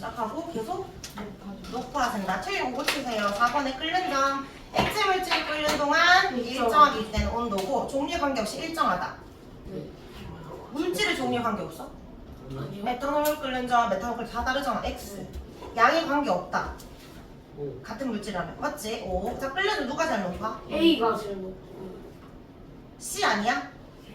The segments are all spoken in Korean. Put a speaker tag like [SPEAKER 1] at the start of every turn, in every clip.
[SPEAKER 1] 시작하고 계속 높아진다. 틀린 거 고치세요. 4번에 끓는 점. 액체 물질이 끓는 동안 일정하게 유지되는 온도고 종류 관계없이 일정하다.
[SPEAKER 2] 네.
[SPEAKER 1] 물질의 종류 관계없어?
[SPEAKER 2] 아니요.
[SPEAKER 1] 메탄올 끓는 점, 메탄올 끓는 다 다르잖아. X. 양이 관계없다.
[SPEAKER 3] 오.
[SPEAKER 1] 같은 물질이라면. 맞지? O. 자, 끓는 점 누가 제일 높아?
[SPEAKER 2] A가 제일 높고.
[SPEAKER 1] C 아니야?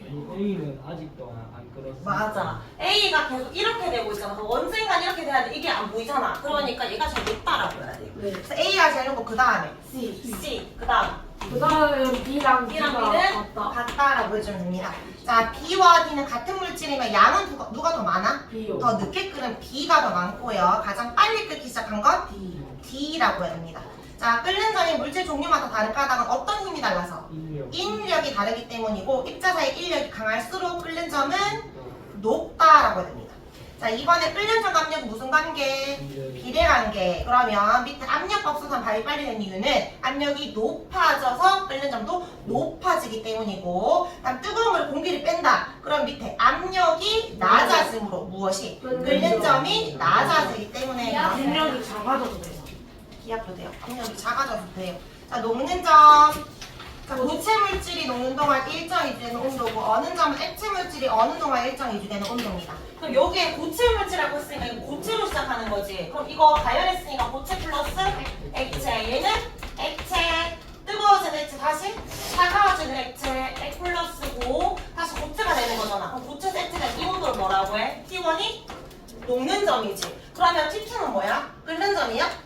[SPEAKER 3] A는 아직도 안 끌었어.
[SPEAKER 1] 맞아. A가 계속 이렇게 되고 있잖아. 그럼 언젠간 이렇게 돼야 돼. 이게 안 보이잖아. 그러니까 얘가 제일 높다라고 해야 돼.
[SPEAKER 2] 네.
[SPEAKER 1] 그래서 A가 제일 높고 그 다음에
[SPEAKER 2] C.
[SPEAKER 1] C. 그 다음
[SPEAKER 2] 그 다음에 B랑
[SPEAKER 1] B랑
[SPEAKER 2] D가
[SPEAKER 1] B는
[SPEAKER 2] 같다.
[SPEAKER 1] 같다라고 해주면 됩니다. 자, B와 D는 같은 물질이면 양은 누가 더 많아?
[SPEAKER 2] B요.
[SPEAKER 1] 더 늦게 끓은 B가 더 많고요. 가장 빨리 끓기 시작한 건
[SPEAKER 2] D.
[SPEAKER 1] D라고 해야 됩니다. 자, 끓는 점이 물질 종류마다 다른 까닭은 어떤 힘이 달라서?
[SPEAKER 3] 인력.
[SPEAKER 1] 인력이 다르기 때문이고 입자사의 인력이 강할수록 끓는 점은 높다라고 해야 됩니다. 자, 이번에 끓는 점 압력은 무슨 관계? 비례 관계. 그러면 밑에 압력밥솥은 밥이 빨리 되는 이유는 압력이 높아져서 끓는 점도 높아지기 때문이고, 그다음 뜨거운 물에 공기를 뺀다. 그럼 밑에 압력이 낮아짐으로 무엇이? 끓는 점이 낮아지기 때문에
[SPEAKER 2] 압력이 작아져도 돼요.
[SPEAKER 1] 기압도 돼요. 압력이 작아져도 돼요. 자, 녹는 점. 자, 고체 물질이 녹는 동안 일정 유지되는 온도고 어느 점은 액체 물질이 어느 동안 일정 유지되는 온도입니다. 그럼 여기에 고체 물질이라고 했으니까 이거 고체로 시작하는 거지. 그럼 이거 가열했으니까 고체 플러스 액체. 얘는 액체, 뜨거워진 액체 다시 차가워지는 액체, 액 플러스고 다시 고체가 되는 거잖아. 그럼 고체 세트가 이 온도를 뭐라고 해? T1이 녹는 점이지. 그러면 T2는 뭐야? 끓는 점이야?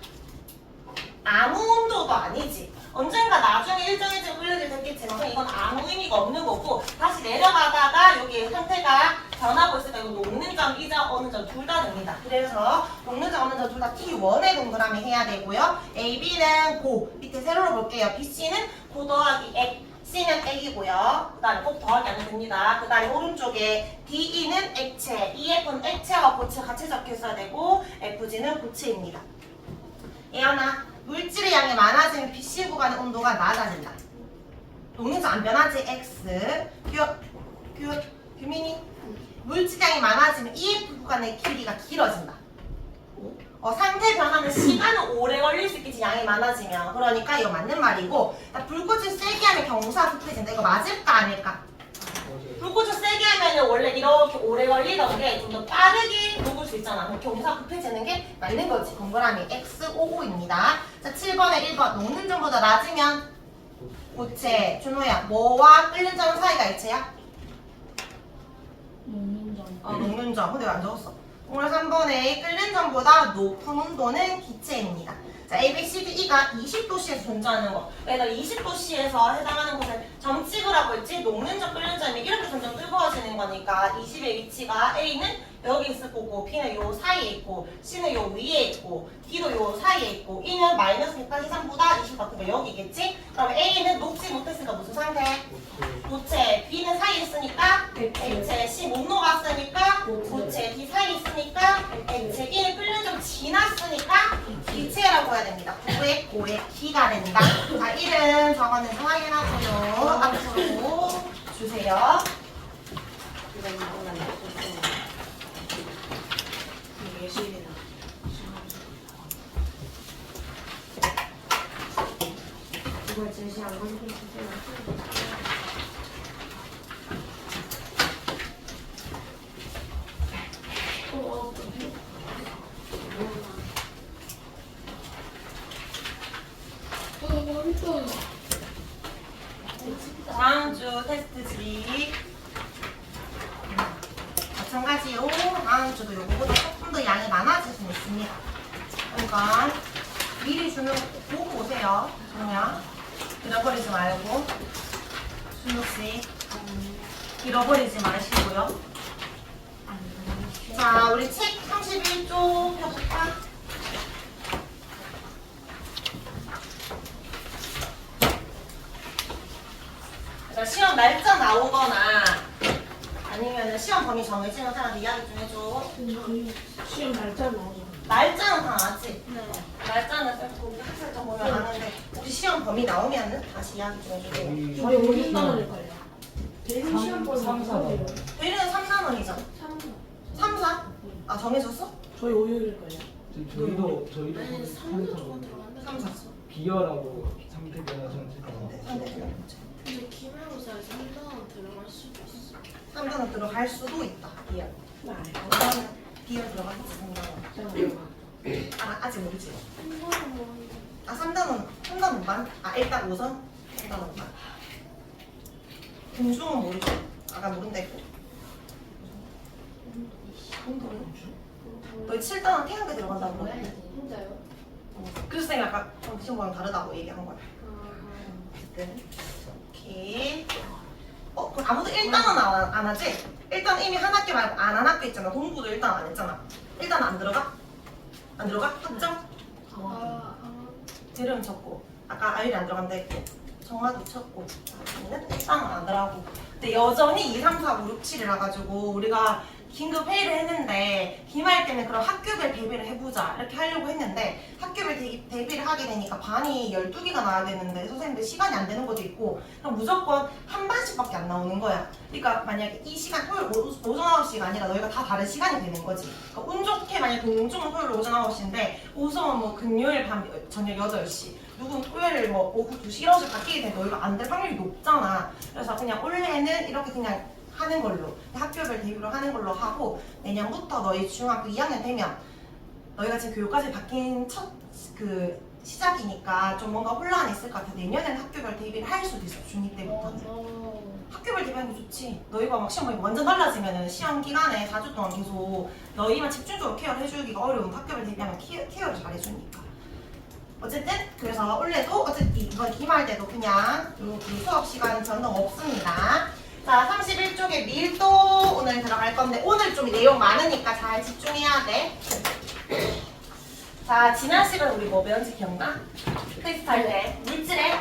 [SPEAKER 1] 아무 온도도 아니지. 언젠가 나중에 일정해지고 끓는 일 됐겠지만 이건 아무 의미가 없는 거고 다시 내려가다가 여기 상태가 변하고 있으니까 이거 녹는 점, 이자 어느 점 둘 다 됩니다. 그래서 녹는 점, 어느 점 둘 다 T1에 동그라미 해야 되고요. A, B는 고, 밑에 세로로 볼게요. B, C는 고 더하기 액, C는 액이고요. 그 다음에 꼭 더하기 안 해도 됩니다. 그 다음에 오른쪽에 D, E는 액체, EF는 액체와 고체 같이 적혀 있어야 되고 FG는 고체입니다. 예언아, 물질의 양이 많아지면 BC 구간의 온도가 낮아진다. 녹는 점 안 변하지? X. 규민이? 물질량이 많아지면 EF 구간의 길이가 길어진다. 상태 변화는 시간은 오래 걸릴 수 있겠지, 양이 많아지면. 그러니까 이거 맞는 말이고, 불꽃을 세게 하면 경사 급해진다. 이거 맞을까 아닐까? 불꽃을 세게 하면 원래 이렇게 오래 걸리던 게 좀 더 빠르게 녹을 수 있잖아. 그럼 경사 급해지는 게 맞는 거지. 동그라미 X55입니다. 자, 7번에 1번. 녹는 점보다 낮으면 고체. 준호야, 뭐와 끓는 점 사이가 일체야?
[SPEAKER 2] 녹는 점.
[SPEAKER 1] 녹는 점. 근데 왜 안 적었어? 오늘 3번에 끓는 점보다 높은 온도는 기체입니다. 자, A, B, C, D, E가 20도씨에서 존재하는 거. 얘들 20도씨에서 해당하는 곳에 점 찍으라고 했지? 녹는 점, 끓는 점이 이렇게 점점 뜨거워지는 거니까 20의 위치가 A는 여기 있을 거고 B는 요 사이에 있고 C는 요 위에 있고 D도 요 사이에 있고 E는 마이너스 183보다 20 같은 거 여기겠지? 그럼 A는 녹지 못했으니까 무슨 상태? 고체. B는 사이에 있으니까 액체. C 못 녹았으니까 고체. D 사이에 있으니까 액체. E는 끓는 점 지났으니까 기체라고 해야 됩니다. 9의 5의 D가 된다. 자, 1은 저거는 확인하고요. 앞으로 주세요.
[SPEAKER 2] 이걸 제시 안 건드리세요.
[SPEAKER 1] 다음 주 테스트지. 마찬가지요. 다음 주도 요거보다 조금 더 양이 많아질 수 있습니다. 그러니까 미리 주는 거 보고 오세요. 그냥 잃어버리지 말고. 준호씨 잃어버리지 마시고요. 자, 우리 책 31쪽 펴볼까? 그러니까 시험 날짜 나오거나 아니면 시험 범위 정해지는 사람한테 이야기 좀 해줘.
[SPEAKER 2] 시험 날짜 나오죠.
[SPEAKER 1] 날짜는 다 알지? 네. 날짜는 셀프 학생점 보면 아는데 혹시 시험 범위 나오면은 다시 이야기 좀 해주세요.
[SPEAKER 2] 저희 50만 원일걸요. 대신
[SPEAKER 3] 3, 4번.
[SPEAKER 1] 내일은 3, 4원이죠? 3, 4? 아, 정해졌어?
[SPEAKER 2] 저희 5일일걸요.
[SPEAKER 3] 저희도
[SPEAKER 2] 아니 3도 저거 들어갔는데
[SPEAKER 1] 3, 4.
[SPEAKER 3] 비열하고 상태 변화 전체가
[SPEAKER 1] 네, 상대 변화 전체.
[SPEAKER 2] 근데 기말고사에 3단 들어갈 수도 있어.
[SPEAKER 1] 3단원 들어갈 수도 있다. 비열. 그러면 비열 들어갈 수 있습니다. 아직 모르지.
[SPEAKER 2] 3단은 뭐
[SPEAKER 1] 아 3단원만? 아 일단 5선? 3단원만. 금중은 모르죠. 아까 모른다 했고. 너희 7단원 태양계 들어간다고 그래?
[SPEAKER 2] 혼자요?
[SPEAKER 1] 그래서 쌤이 아까 시험과랑 다르다고 얘기한 거야. 어쨌든 오케이. 그럼 아무도 1단원 안 하지? 일단 이미 한 학기 말고 안 한 학교 있잖아. 동부도 일단 안 했잖아. 일단 안 들어가? 안 들어가? 확정? 재료는 쳤고 아까 아유리 안 들어간다 했고 정마도 쳤고 아니는 일단은 안 들어가고 근데 여전히 2, 3, 4, 5, 6, 7이라 가지고 우리가 긴급 회의를 했는데 기말 때는 그럼 학교별 대비를 해보자 이렇게 하려고 했는데 학교별 대비를 하게 되니까 반이 12개가 나와야 되는데 선생님들 시간이 안 되는 것도 있고 그럼 무조건 한 반씩밖에 안 나오는 거야. 그러니까 만약에 이 시간 토요일 오전 9시가 아니라 너희가 다 다른 시간이 되는 거지. 그러니까 운 좋게 만약에 동중은 토요일 오전 9시인데 오성은 뭐 금요일 밤 저녁 8시 누군 토요일 뭐 오후 2시 이런 식으로 바뀌게 되면 너희가 안 될 확률이 높잖아. 그래서 그냥 올해는 이렇게 그냥 하는 걸로 학교별 대비로 하는 걸로 하고 내년부터 너희 중학교 2학년 되면 너희가 지금 교육과정이 바뀐 첫 그 시작이니까 좀 뭔가 혼란이 있을 것 같아. 내년엔 학교별 대비를 할 수도 있어. 중2 때부터는 학교별 대비하는 게 좋지. 너희가 막 시험 보니까 완전 달라지면은 시험 기간에 4주 동안 계속 너희만 집중적으로 케어를 해주기가 어려운 학교별 대비하면 케어를 잘 해주니까. 어쨌든 그래서 원래도 어쨌든 이번 기말 때도 그냥 이 수업 시간 변동 없습니다. 자 31쪽에 밀도 오늘 들어갈 건데 오늘 좀 내용 많으니까 잘 집중해야 돼. 자 지난 시간에 우리 뭐 배웠는지 기억나? 테스트 할 때 물질의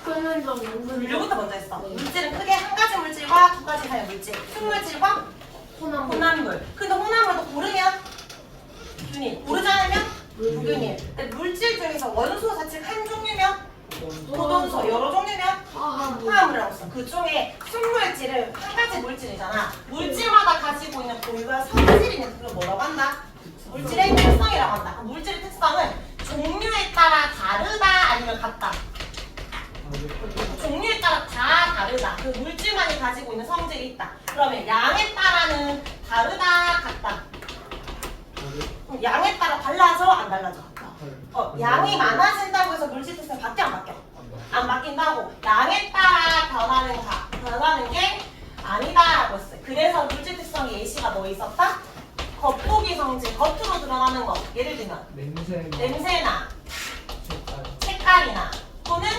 [SPEAKER 2] 끝면적
[SPEAKER 1] 분류부터 먼저 했어.
[SPEAKER 2] 네.
[SPEAKER 1] 물질은 크게 한 가지 물질과 두 가지 사이의 물질. 순물질과
[SPEAKER 2] 혼합물
[SPEAKER 1] 혼합물. 근데 혼합물도 고르면 균일. 고르지 않으면 무균일. 근데 물질 중에서 원소 자체가 한 종류면 도돈소, 여러 종류면 화합물이라고 써. 그 중에 순물질은 한 가지 물질이잖아. 물질마다 가지고 있는 고유한 성질이 있는 그걸 뭐라고 한다? 물질의 특성이라고 한다. 그 물질의 특성은 종류에 따라 다르다 아니면 같다. 종류에 따라 다 다르다. 그 물질만이 가지고 있는 성질이 있다. 그러면 양에 따라는 다르다, 같다. 양에 따라 달라져, 안 달라져? 양이 많아진다고 해서 물질 특성이 바뀌어, 안 바뀌어? 안 바뀐다고. 양에 따라 변하는 게 아니다라고 했어요. 그래서 물질 특성이 예시가 뭐 있었다? 겉보기 성질, 겉으로 드러나는 거. 예를 들면 냄새나 색깔이나 또는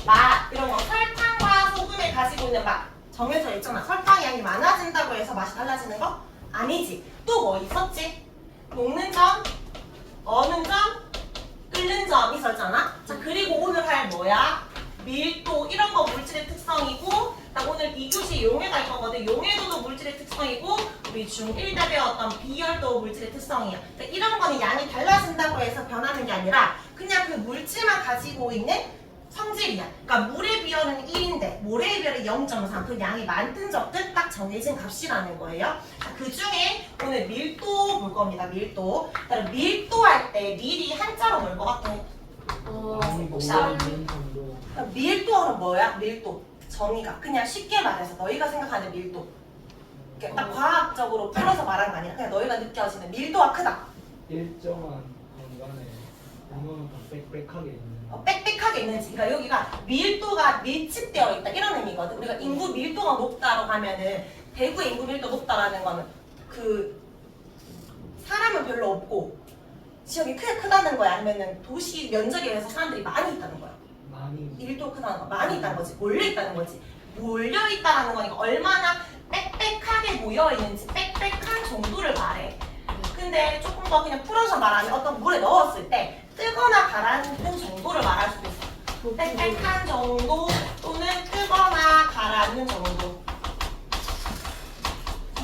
[SPEAKER 1] 맛 이런 거. 설탕과 소금에 가지고 있는 맛 정해져 있잖아. 설탕 양이 많아진다고 해서 맛이 달라지는 거? 아니지. 또 뭐 있었지? 녹는 점, 어는 점, 끓는 점 있었잖아. 자 그리고 오늘 할 뭐야? 밀도 이런 거 물질의 특성이고 딱 오늘 2교시 용해 갈 거거든. 용해도도 물질의 특성이고 우리 중1 때 배웠던 비열도 물질의 특성이야. 그러니까 이런 거는 양이 달라진다고 해서 변하는 게 아니라 그냥 그 물질만 가지고 있는 성질이야. 그러니까 물의 비열은 1인데 모래의 비열은 0.3. 그 양이 많든 적든 딱 정해진 값이라는 거예요. 자, 그 중에 오늘 밀도 볼 겁니다. 밀도. 그러니까 밀도 할 때 밀이 한자로 뭘 것 같아? 혹시 알아? 그러니까 밀도는 뭐야? 밀도. 정의가. 그냥 쉽게 말해서 너희가 생각하는 밀도. 그러니까 딱 과학적으로 풀어서 말하는 거 아니라 그냥 너희가 느껴지는 밀도가 크다.
[SPEAKER 3] 일정한 공간에 이거는 다 빽빽하게 있는
[SPEAKER 1] 빽빽하게 있는지. 그러니까 여기가 밀도가 밀집되어 있다 이런 의미거든. 우리가 인구 밀도가 높다라고 하면은 대구의 인구 밀도 높다라는 거는 그 사람은 별로 없고 지역이 크다는 거야. 아니면은 도시 면적에 의해서 사람들이 많이 있다는 거야.
[SPEAKER 3] 많이
[SPEAKER 1] 밀도 크다는 거 많이 있다는 거지. 몰려 있다는 거지. 몰려 있다라는 거니까 얼마나 빽빽하게 모여 있는지 빽빽한 정도를 말해. 근데 조금 더 그냥 풀어서 말하면 어떤 물에 넣었을 때 뜨거나 가라앉는 정도를 말할 수도 있어. 빽빽한 정도 또는 뜨거나 가라앉는 정도.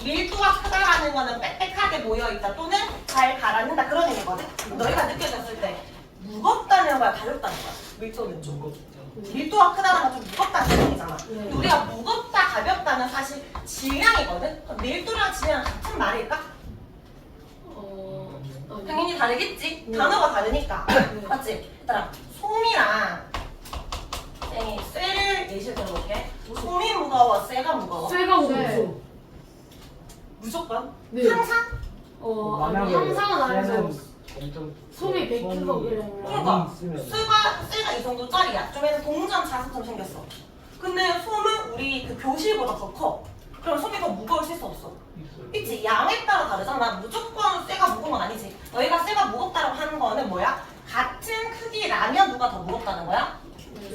[SPEAKER 1] 밀도가 크다라는 거는 빽빽하게 모여있다 또는 잘 가라앉는다 그런 의미거든. 너희가 느껴졌을 때 무겁다는 거야 가볍다는 거야? 밀도는 좀 밀도가 크다는 건 좀 무겁다는 의미잖아. 근데 우리가 무겁다 가볍다는 사실 질량이거든. 그럼 밀도랑 질량은 같은 말일까? 당연히 다르겠지. 단어가 다르니까. 맞지? 얘들아, 솜이랑 쌤이 쇠를 예시를 들어볼게. 솜이 무거워, 쇠가 무거워?
[SPEAKER 2] 쇠가
[SPEAKER 3] 네.
[SPEAKER 2] 무거워.
[SPEAKER 1] 무조건?
[SPEAKER 2] 네.
[SPEAKER 1] 항상?
[SPEAKER 2] 아니 항상은 아니죠.
[SPEAKER 3] 엄청
[SPEAKER 2] 솜이 100kg
[SPEAKER 1] 그러니까 쇠가 이 정도짜리야. 좀 해서 동전 자석처럼 생겼어. 근데 솜은 우리 그 교실보다 더 커. 그럼 솜이 더 무거울 수 있어 없어? 있지. 양에 따라 다르잖아. 무조건 쇠가 무거운 건 아니지. 너희가 쇠가 무겁다고 하는 거는 뭐야? 같은 크기라면 누가 더 무겁다는 거야?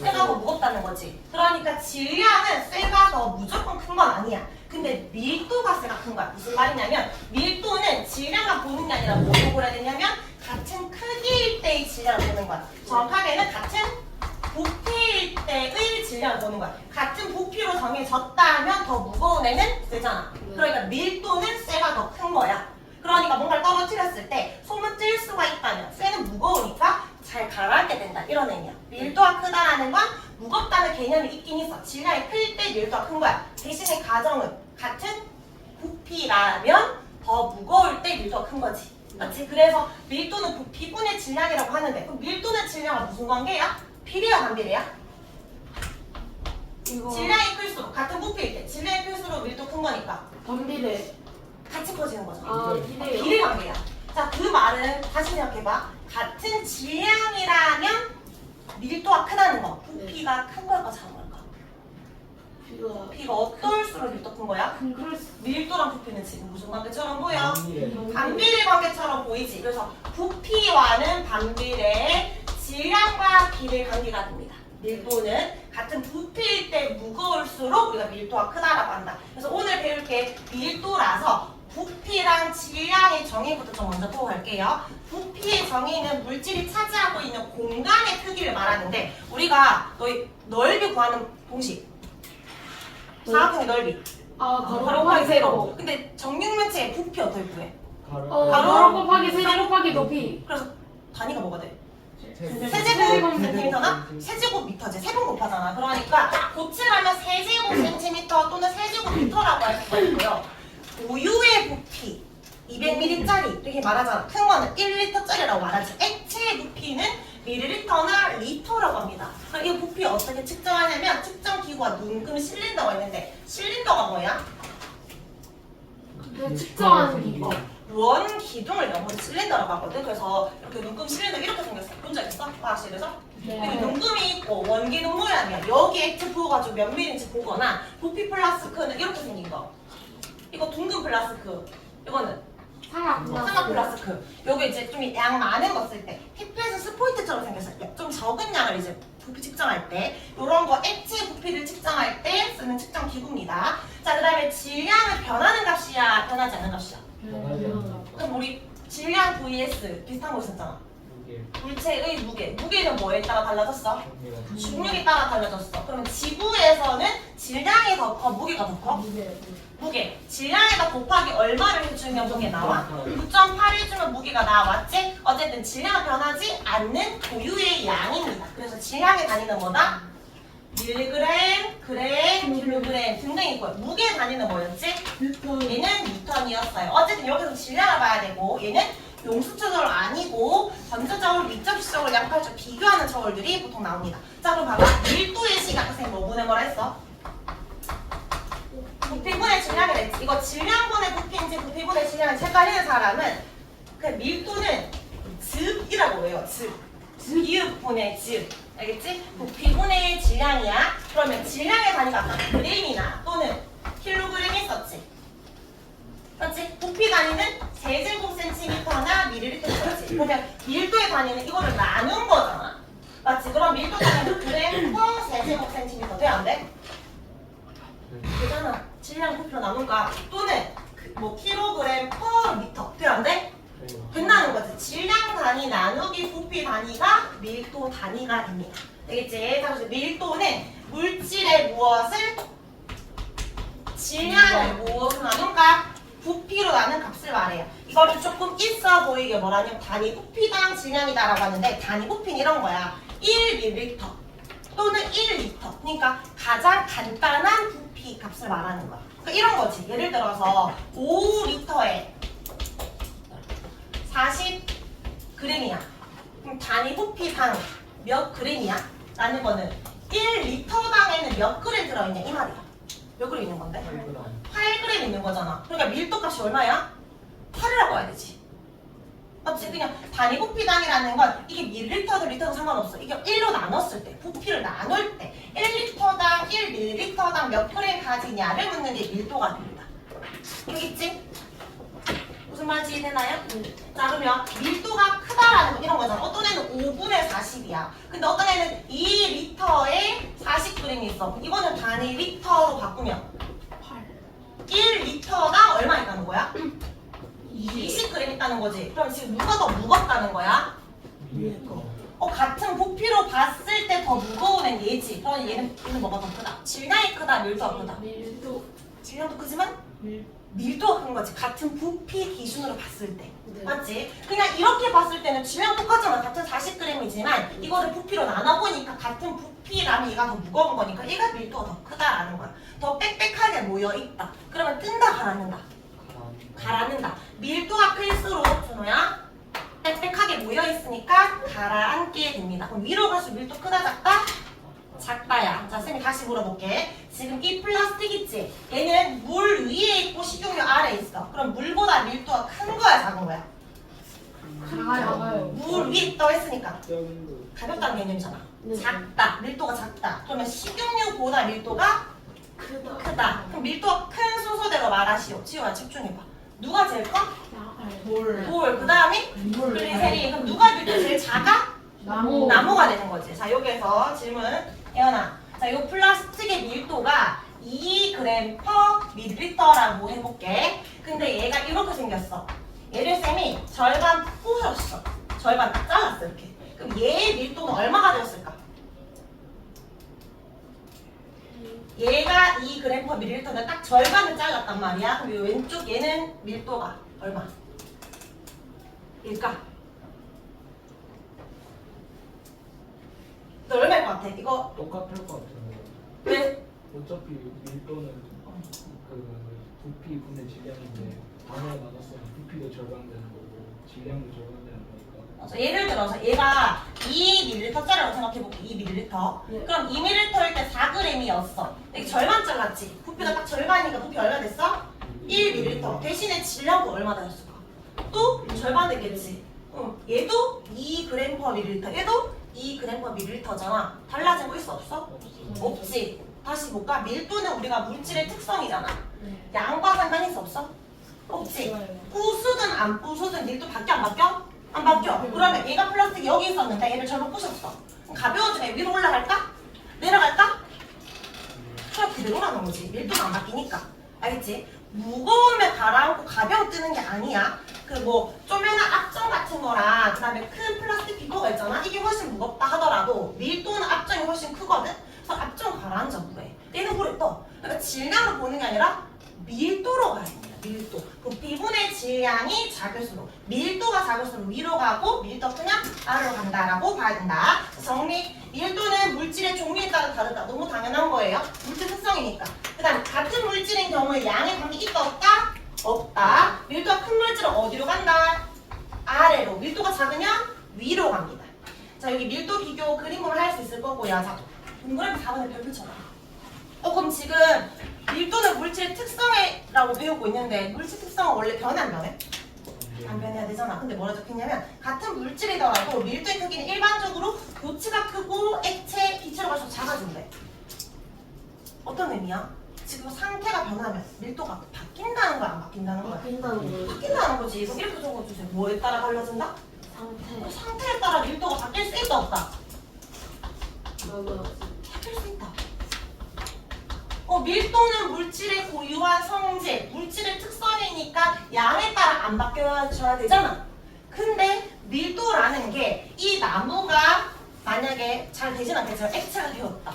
[SPEAKER 1] 쇠가 더 무겁다는 거지. 그러니까 질량은 쇠가 더 무조건 큰 건 아니야. 근데 밀도가 쇠가 큰 거야. 무슨 말이냐면 밀도는 질량만 보는 게 아니라 뭐로 보야 되냐면 같은 크기일 때의 질량을 보는 거야. 정확하게는 같은 부피일 때의 질량을 보는 거야. 같은 부피로 정해졌다면 더 무거운 애는 쇠잖아. 그러니까 밀도는 쇠가 더 큰 거야. 그러니까 뭔가를 떨어뜨렸을 때 솜은 뜰 수가 있다면 쇠는 무거우니까 잘 가라앉게 된다. 이런 의미야. 밀도가 크다라는 건 무겁다는 개념이 있긴 있어. 질량이 클 때 밀도가 큰 거야. 대신에 가정은 같은 부피라면 더 무거울 때 밀도가 큰 거지. 맞지? 그래서 밀도는 부피분의 질량이라고 하는데 그럼 밀도는 질량과 무슨 관계야? 비례야 반비례야?
[SPEAKER 2] 이거
[SPEAKER 1] 질량이 클수록 같은 부피일 때 질량이 클수록 밀도 큰 거니까
[SPEAKER 2] 반비례.
[SPEAKER 1] 같이 커지는 거죠.
[SPEAKER 2] 비례요.
[SPEAKER 1] 비례 관계야. 자, 그 말은 다시 생각해봐. 같은 질량이라면 밀도가 크다는 거. 부피가 큰 걸까 작은 걸까? 부피가 어떨수록 밀도 큰 거야? 밀도랑 부피는 지금 무슨 관계처럼 보여? 반비례 관계처럼 보이지. 그래서 부피와는 반비례, 질량과 비례 관계가 됩니다. 밀도는 같은 부피일 때 무거울수록 우리가 밀도가 크다라고 한다. 그래서 오늘 배울 게 밀도라서 부피랑 질량의 정의부터 좀 먼저 보고 갈게요. 부피의 정의는 물질이 차지하고 있는 공간의 크기를 말하는데 우리가 너희 넓이 구하는 공식 사각형의 넓이
[SPEAKER 2] 가로
[SPEAKER 1] 곱하기 세로. 근데 정육면체의 부피 어떻게 구해?
[SPEAKER 2] 가로 곱하기 세로 곱하기 높이.
[SPEAKER 1] 그래서 단위가 뭐가 돼? 세제곱 센티미터나 세제곱 미터지. 세번 곱하잖아. 그러니까 고치라면 세제곱 센티미터 또는 세제곱 미터라고 할 수가 있고요. 우유의 부피 200ml짜리 이렇게 말하잖아. 큰 거는 1리터짜리라고 말하지. 액체의 부피는 밀리리터나 리터라고 합니다. 그럼 이 부피 어떻게 측정하냐면 측정 기구와 눈금 실린더가 있는데 실린더가 뭐야?
[SPEAKER 2] 측정하는 기구.
[SPEAKER 1] 원 기둥을 영어로 실린더라고 하거든. 그래서 이렇게 눈금 실린더 이렇게 생겼어. 본 적 있어? 화학실에서? 여기 눈금이 있고 원기둥 모양이야. 여기 액체 부어가지고 몇 밀인지 보거나 부피 플라스크는 이렇게 생긴 거. 이거 둥근 플라스크. 이거는 삼각 플라스크. 요게 이제 좀 양 많은 거 쓸 때 힙에서 스포이트처럼 생겼을 때 좀 적은 양을 이제 부피 측정할 때 요런 거 액체 부피를 측정할 때 쓰는 측정 기구입니다. 자, 그 다음에 질량은 변하는 값이야 변하지 않는 값이야? 그럼 우리 질량 vs 비슷한 거 있었잖아. 물체의 무게는 뭐에 따라 달라졌어? 중력에 따라 달라졌어. 그러면 지구에서는 질량이 더 커, 무게가 더 커? 무게. 질량에다 곱하기 얼마를 해주면 무게 나와? 9.8 해주면 무게가 나왔지? 어쨌든 질량은 변하지 않는 고유의 양입니다. 그래서 질량의 단위는 뭐다? 밀리그램, 그램, 킬로그램 등등이고요. 무게 단위는 뭐였지? 얘는 뉴턴이었어요. 어쨌든 여기서 질량을 봐야 되고 얘는 용수초 저울 아니고 전자 저울, 미접시 저울, 양팔 저울 비교하는 저울들이 보통 나옵니다. 자, 그럼 봐봐. 밀도의 시각 선생님 뭐분의 뭐라 했어? 부피분의 질량이 됐지. 이거 질량분의 부피인지 부피분의 질량인지 헷갈리는 사람은 그 밀도는 즙이라고 해요. 이읍분의 즙. 알겠지? 부피분의 질량이야. 그러면 질량의 단위가 아까 그램이나 또는 킬로그램이 있었지. 그렇지? 부피 단위는 세제곱센티미터나 밀리리터였지. 그러면 밀도의 단위는 이거를 나눈 거잖아. 맞지? 그럼 밀도 단위는 그램 퍼 세제곱센티미터 돼? 안 돼? 되잖아. 질량 부피로 나눈가 또는 뭐 킬로그램 퍼 미터 돼? 안 돼? 된다는 거지. 질량 단위 나누기 부피 단위가 밀도 단위가 됩니다. 되겠지? 자, 그래서 밀도는 물질의 무엇을 질량을 무엇으로 나눈가? 부피로 나눈 값을 말해요. 이거를 조금 있어 보이게 뭐라냐면 단위 부피당 질량이다라고 하는데 단위 부피는 이런 거야. 1ml 또는 1리터. 그러니까 가장 간단한 부피 값을 말하는 거야. 그러니까 이런 거지. 예를 들어서 5리터에 40 그램이야. 그럼 단위 부피당 몇 그램이야? 라는 거는 1리터당에는 몇 그램 들어있냐 이 말이야. 몇 그램 있는 건데? 8g 있는 거잖아. 그러니까 밀도 값이 얼마야? 8이라고 해야 되지. 맞지? 그냥 단위 부피당이라는 건 이게 밀리터든 리터든 상관없어. 이게 1로 나눴을 때, 부피를 나눌 때 1리터당 1밀리터당 몇 그램 가지냐를 묻는 게 밀도가 됩니다. 여기 있지? 무슨 말인지 이해되나요? 자 그러면 밀도가 크다라는 거 이런 거잖아. 어떤 애는 5분의 40이야. 근데 어떤 애는 2리터에 40g이 있어. 그럼 이거는 단위 리터로 바꾸면 1리터당 얼마 있다는 거야? 20g 있다는 거지. 그럼 지금 누가 더 무겁다는 거야? 같은 부피로 봤을 때 더 무거운 애는 얘지. 그럼 얘는 뭐가 더 크다? 질량이 크다, 밀도가 크다?
[SPEAKER 2] 밀도.
[SPEAKER 1] 질량도 크지만 밀도가 큰 거지. 같은 부피 기준으로 봤을 때.
[SPEAKER 2] 네.
[SPEAKER 1] 맞지? 그냥 이렇게 봤을 때는 질량 똑같잖아. 같은 40g이지만 이거를 부피로 나눠보니까 같은 부피라면 얘가 더 무거운 거니까 얘가 밀도가 더 크다라는 거야. 더 빽빽하게 모여있다. 그러면 뜬다, 가라앉는다? 가라앉는다. 밀도가 클수록 준호야 빽빽하게 모여있으니까 가라앉게 됩니다. 그럼 위로 갈수록 밀도 크다, 작다? 작다야. 자, 쌤이 다시 물어볼게. 지금 이 플라스틱 있지? 얘는 물 위에 있고 식용유 아래에 있어. 그럼 물보다 밀도가 큰 거야, 작은 거야?
[SPEAKER 2] 작아요.
[SPEAKER 1] 물 위에 있다고 했으니까 가볍다는 개념이잖아.
[SPEAKER 2] 네.
[SPEAKER 1] 작다, 밀도가 작다. 그러면 식용유보다 밀도가 크다. 그럼 밀도가 큰 순서대로 말하시오. 지호야 집중해봐. 누가 제일 커? 돌. 그 다음에 글리세린. 그럼 누가 밀도 제일 작아? 나무가 되는 거지. 자, 여기에서 질문. 혜연아. 자, 이 플라스틱의 밀도가 2g/ml라고 해볼게. 근데 얘가 이렇게 생겼어. 얘를 쌤이 절반 부셨어. 절반 딱 잘랐어, 이렇게. 그럼 얘의 밀도는 얼마가 되었을까? 얘가 2g/ml는 딱 절반을 잘랐단 말이야. 그럼 이 왼쪽 얘는 밀도가 얼마? 일까? 너 얼마일 것 같아? 이거
[SPEAKER 3] 똑같을 것 같아요.
[SPEAKER 1] 왜?
[SPEAKER 3] 어차피 밀도는 그 부피 분의 질량인데 반으로 나눴으면 부피도 절반 되는 거고 질량도 절반 되는 거니까.
[SPEAKER 1] 맞아. 예를 들어서 얘가 2ml짜리라고 생각해볼게. 2ml.
[SPEAKER 2] 네.
[SPEAKER 1] 그럼 2ml일 때 4g이었어. 이게 절반 잘랐지? 부피가 딱 절반이니까 부피 얼마 됐어? 1ml. 대신에 질량도 얼마 되었을까? 또 절반 됐겠지. 얘도 2g/ml. 얘도 2g/ml잖아. 달라진 거 있어, 없어? 없지. 다시 볼까? 밀도는 우리가 물질의 특성이잖아. 양과 상관이 있어, 없어? 없지. 부수든 안 부수든 밀도 바뀌어, 안 바뀌어? 안 바뀌어. 그러면 얘가 플라스틱 여기 있었는데 얘를 절로 부셨어. 그럼 가벼워지면 위로 올라갈까? 내려갈까? 그냥 그대로라는 거지. 밀도는 안 바뀌니까. 알겠지? 무거우면 가라앉고 가벼워 뜨는 게 아니야. 그 뭐 쪼매난 압정 같은 거랑 그 다음에 큰 플라스틱 비커가 있잖아. 이게 훨씬 무겁다 하더라도 밀도는 압정이 훨씬 크거든. 그래서 압정 가라앉아 물에. 얘는 물에 떠. 그러니까 질량을 보는 게 아니라 밀도로 가야 됩니다. 밀도. 부피분의 질량이 작을수록 밀도가 작을수록 위로 가고 밀도 그냥 아래로 간다라고 봐야 된다. 정리. 밀도는 물질의 종류에 따라 다르다. 너무 당연한 거예요. 물질 특성이니까. 그 다음 같은 물질인 경우에 양의 관계 있다 없다? 없다. 밀도가 큰 물질은 어디로 간다? 아래로. 밀도가 작으면 위로 갑니다. 자, 여기 밀도 비교 그림 보면 할 수 있을 거고요. 자, 동그라미 4번에 별표 쳐봐. 그럼 지금 밀도는 물질의 특성이라고 배우고 있는데 물질 특성은 원래 변해 안 변해? 안 변해야 되잖아. 근데 뭐라 적혔냐면 같은 물질이더라도 밀도의 크기는 일반적으로 교치가 크고 액체, 기체로 갈수록 작아진대. 어떤 의미야? 지금 상태가 변하면 밀도가 바뀐다는 거야, 안 바뀐다는 거야? 바뀐다는 거지. 그럼 이렇게 적어주세요. 뭐에 따라 갈라진다? 상태에 따라 밀도가 바뀔 수 있다 없다? 바뀔 수 있다. 밀도는 물질의 고유한 성질, 물질의 특성이니까 양에 따라 안 바뀌어줘야 되잖아. 근데 밀도라는 게 이 나무가 만약에 잘 되진 않겠지만 액체가 되었다.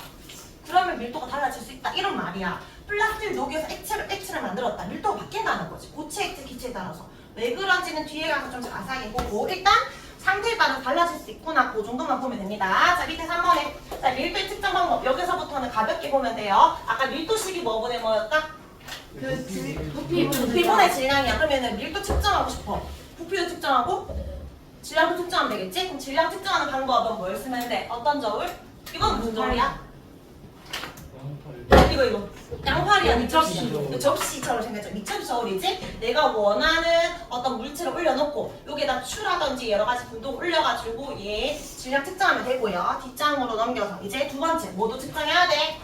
[SPEAKER 1] 그러면 밀도가 달라질 수 있다. 이런 말이야. 플라스틱을 녹여서 액체를 만들었다. 밀도가 바뀐다는 거지. 고체, 액체, 기체에 따라서. 왜 그런지는 뒤에 가서 좀 자세하게 보고 일단 상태에 따라 달라질 수 있구나. 그 정도만 보면 됩니다. 자, 밑에 3번에 자, 밀도의 측정 방법. 여기서부터는 가볍게 보면 돼요. 아까 밀도식이 뭐분의 뭐였다? 부피분의 질량이야. 그러면은 밀도 측정하고 싶어. 부피도 측정하고 질량도 측정하면 되겠지? 그럼 질량 측정하는 방법은 뭘 쓰면 돼? 어떤 저울? 이건 무슨 저울이야?
[SPEAKER 3] 양팔.
[SPEAKER 1] 이거 양팔이야, 미접시.
[SPEAKER 3] 접시.
[SPEAKER 1] 접시처럼 생겼죠. 미접시 저울이지? 내가 원하는 어떤 물체를 올려놓고 여기에다 추라든지 여러 가지 분동 올려가지고 얘 질량 측정하면 되고요. 뒷장으로 넘겨서 이제 두 번째 뭐도 측정해야 돼?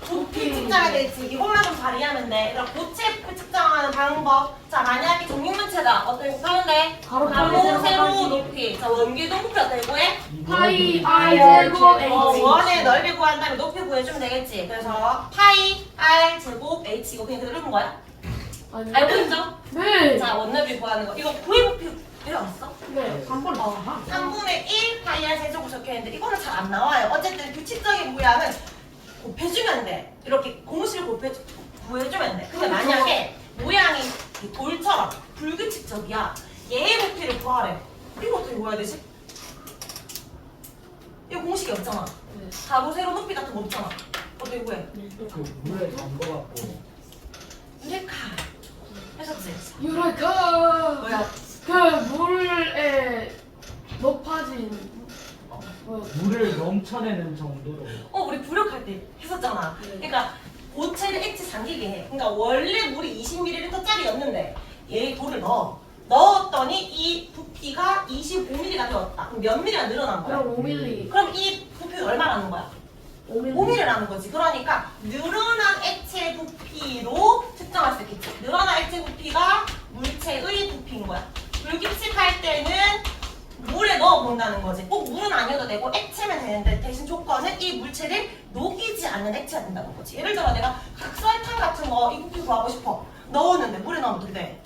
[SPEAKER 1] 부피 측정해야 되지. 이것만 좀 잘 이해하면 돼. 그럼 고체 부피 측정하는 방법. 자, 만약에 정육면체다. 어떻게 곱하는데?
[SPEAKER 2] 가로,
[SPEAKER 1] 가로, 세로,
[SPEAKER 2] 높이.
[SPEAKER 1] 높이. 자, 원기둥 높이 어떻게 구해?
[SPEAKER 2] 파이 R 제곱 H.
[SPEAKER 1] 원의 넓이 구한 다음에 높이 구해주면 되겠지. 그래서 파이 R 제곱 H 이거 그냥 그대로 읽은 거야? 알고 있죠?
[SPEAKER 2] 네.
[SPEAKER 1] 자, 원넓이 구하는 거. 이거 구의 부피 배웠어?
[SPEAKER 2] 네. 3번 나와.
[SPEAKER 1] 3분의 1 파이 R 세제곱 적혀있는데 이거는 잘 안 나와요. 어쨌든 규칙적인 모양은 곱해주면 돼. 이렇게 공식을 구해주면 돼. 근데 만약에 모양이 이 돌처럼 불규칙적이야. 얘의 부피를 구하래. 이거 어떻게 구해야 되지? 이거 공식이 없잖아.
[SPEAKER 2] 네.
[SPEAKER 1] 가로, 세로, 높이 같은 거 없잖아. 어떻게 구해?
[SPEAKER 3] 그 물에 담궈갖고
[SPEAKER 1] 유레카. 했었지?
[SPEAKER 2] 유레카.
[SPEAKER 1] 뭐야?
[SPEAKER 2] 그 물에 높아진 뭐야?
[SPEAKER 3] 물을 넘쳐내는 정도로.
[SPEAKER 1] 우리 부력할 때 했었잖아.
[SPEAKER 2] 네.
[SPEAKER 1] 그러니까 고체를 액체 잠기게 해. 그러니까 원래 물이 20ml짜리였는데 얘 돌을 넣었더니 이 부피가 25ml가 되었다. 그럼 몇 ml가 늘어난 거야?
[SPEAKER 2] 그럼 5mm.
[SPEAKER 1] 그럼 이 부피가 얼마라는 거야? 5mm라는 거지. 그러니까 늘어난 액체 부피로 측정할 수 있겠지. 늘어난 액체 부피가 물체의 부피인 거야. 불규칙할 때는 물에 넣어 본다는 거지. 꼭 물은 아니어도 되고 액체면 되는데 대신 조건은 이 물체를 녹이지 않는 액체가 된다는 거지. 예를 들어 내가 각설탕 같은 거 이 부피 구하고 싶어. 넣었는데 물에 넣으면 어떻게 돼?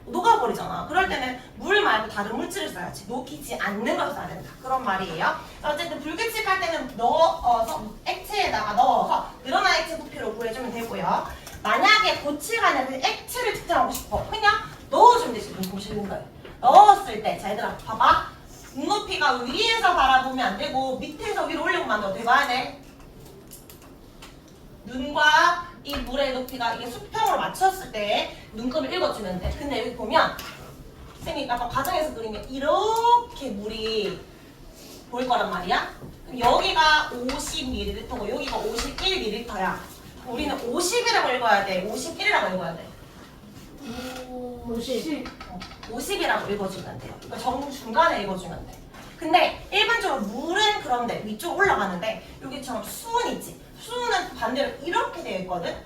[SPEAKER 1] 녹아버리잖아. 그럴 때는 물 말고 다른 물질을 써야지. 녹이지 않는 걸 써야 된다. 그런 말이에요. 어쨌든 불규칙할 때는 넣어서 액체에다가 넣어서 늘어난 액체 부피로 구해주면 되고요. 만약에 고체가 아니라 그 액체를 측정하고 싶어. 그냥 넣어주면 되지. 눈금 실린 거예요. 넣었을 때, 자 얘들아 봐봐. 눈높이가 위에서 바라보면 안 되고 밑에서 위로 올려보면 안 돼. 어떻게 봐야 돼? 눈과 이 물의 높이가 이게 수평으로 맞췄을 때 눈금을 읽어주면 돼. 근데 여기 보면 쌤이 아까 과정에서 그리면 이렇게 물이 보일 거란 말이야. 그럼 여기가 50ml고 여기가 51ml야. 우리는 50이라고 읽어야 돼. 51이라고 읽어야 돼.
[SPEAKER 2] 50.
[SPEAKER 1] 50이라고 읽어주면 돼요. 그러니까 중간에 읽어주면 돼. 근데 일반적으로 물은 그런데 위쪽 올라가는데 여기처럼 수은 있지. 수는 반대로 이렇게 되어 있거든.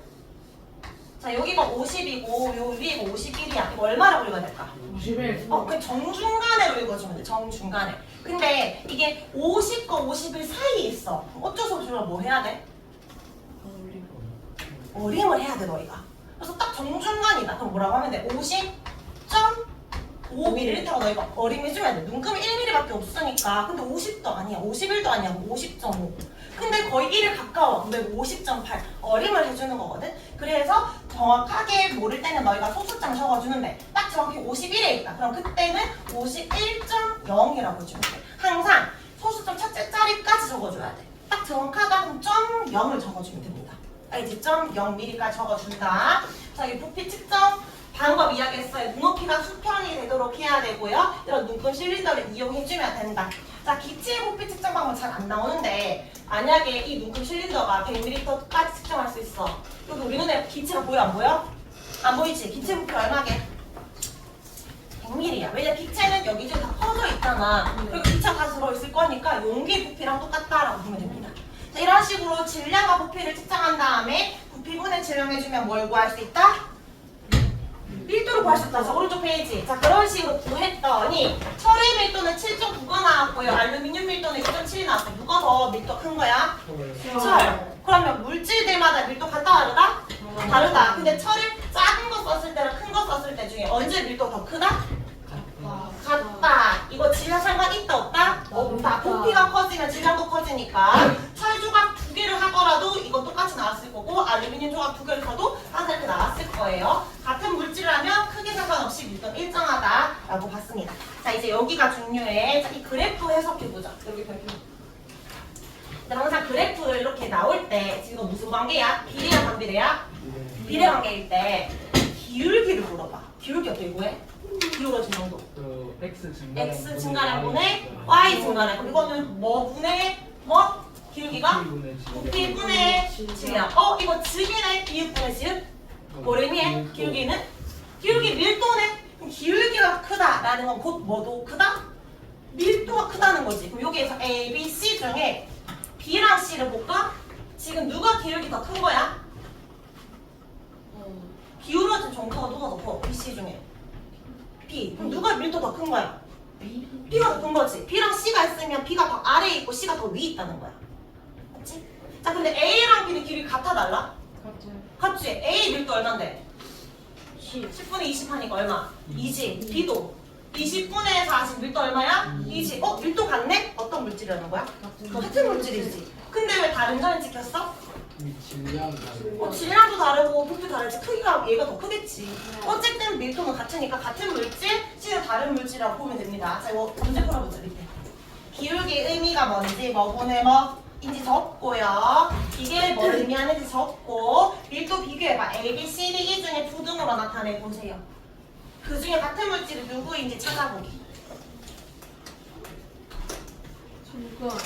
[SPEAKER 1] 자 여기가 50이고 요 위에가 51이야. 이거 얼마라고 읽어야 될까?
[SPEAKER 2] 51.
[SPEAKER 1] 그 정중간으로 읽어주면 돼. 정중간에. 근데 이게 50과 51 사이에 있어. 그럼 어쩔 수 없이 우리가 뭐 해야 돼? 어림을 해야 돼 너희가. 그래서 딱 정중간이다. 그럼 뭐라고 하면 돼? 50.5ml라고 너희가 어림해주면 돼. 눈금이 1mm밖에 없으니까. 근데 50도 아니야. 51도 아니야. 50.5. 근데 거의 1에 가까워. 근데 50.8 어림을 해주는 거거든. 그래서 정확하게 모를 때는 너희가 소수점 적어주는데 딱 정확히 51에 있다. 그럼 그때는 51.0이라고 해주면 돼. 항상 소수점 첫째 자리까지 적어줘야 돼. 딱 정확하다 그럼 0을 적어주면 됩니다. 알지? 0mm까지 적어준다. 자, 이 부피 측정 방법 이야기했어요. 눈높이가 수평이 되도록 해야 되고요. 이런 눈금 실린더를 이용해주면 된다. 자, 기체의 부피 측정 방법 잘 안 나오는데 만약에 이 눈금 실린더가 100ml까지 측정할 수 있어. 여기 우리 눈에 기체가 보여 안 보여? 안 보이지? 기체 부피 얼마게? 100ml야. 왜냐 기체는 여기저기 다 퍼져 있잖아. 그리고 기체가 다 들어있을 거니까 용기 부피랑 똑같다라고 보면 됩니다. 자, 이런 식으로 질량과 부피를 측정한 다음에 부피분의 질량해주면 뭘 구할 수 있다? 밀도를 구할 수 있다. 자, 오른쪽 페이지. 자, 그런 식으로 구했더니 철의 밀도는 7.9가 나왔고요. 알루미늄 밀도는 2.7이 나왔어요. 누가 더 밀도 큰 거야? 철. 그러면 물질들마다 밀도 같다 다르다? 다르다. 근데 철을 작은 거 썼을 때랑 큰 거 썼을 때 중에 언제 밀도가 더 크다? 같다. 이거 질량 상관 있다 없다? 없다. 부피가 커지면 질량도 커지니까 철 조각 2개를 하더라도 이거 똑같이 나왔을 거고 알루미늄 조각 2개를 사도 항상 이렇게 나왔을 거예요. 같은 물질이라면 크게 상관없이 밀도는 일정하다라고 봤습니다. 자 이제 여기가 중요해. 자, 이 그래프 해석해보자. 여기 별표. 항상 그래프 이렇게 나올 때 지금 무슨 관계야? 비례야 반비례야? 비례 관계일 때 기울기를 물어봐. 기울기 어떻게 구해? 기울어진 정도.
[SPEAKER 3] 그 x 증가량
[SPEAKER 1] x 증가량분의 y 증가량. 이거는 뭐 분의 뭐? 기울기가? 부피분의 질량. 이거 즙이네. 비읍분의 즙. 뭐래미에? 기울기는? 기울기 밀도네. 그럼 기울기가 크다라는 건 곧 뭐도 크다? 밀도가 크다는 거지. 그럼 여기에서 A, B, C 중에 B랑 C를 볼까? 지금 누가 기울기 더 큰 거야? 기울어진 정도가 누가 더 커? B, C 중에 B. 그럼 누가 밀도 더 큰 거야? B가 더 큰 거지. B랑 C가 있으면 B가 더 아래에 있고 C가 더 위에 있다는 거야. 맞지? 자, 근데 A랑 B는 기울기 같아 달라? 같지? A 밀도 얼만데? 10분의 20 하니까 얼마? 2지. B도 20분의 40 밀도 얼마야? 2지. 밀도 같네? 어떤 물질이라는 거야? 같은 물질이지. 근데 왜 다른 점을 찍혔어?
[SPEAKER 3] 질량이 다르고
[SPEAKER 1] 질량도 다르고 부피도 다르지. 크기가 얘가 더 크겠지. 어쨌든 밀도는 같으니까 같은 물질, C는 다른 물질이라고 보면 됩니다. 자, 이거 문제 풀어보자. 밑에. 기울기의 의미가 뭔지 뭐분의 뭐인지 적고요. 이게 뭘 의미하는지 적고 밀도 비교해봐. A, B, C, D, E 중에 두 등으로 나타내보세요. 그 중에 같은 물질이 누구인지 찾아보기.
[SPEAKER 2] 잠깐.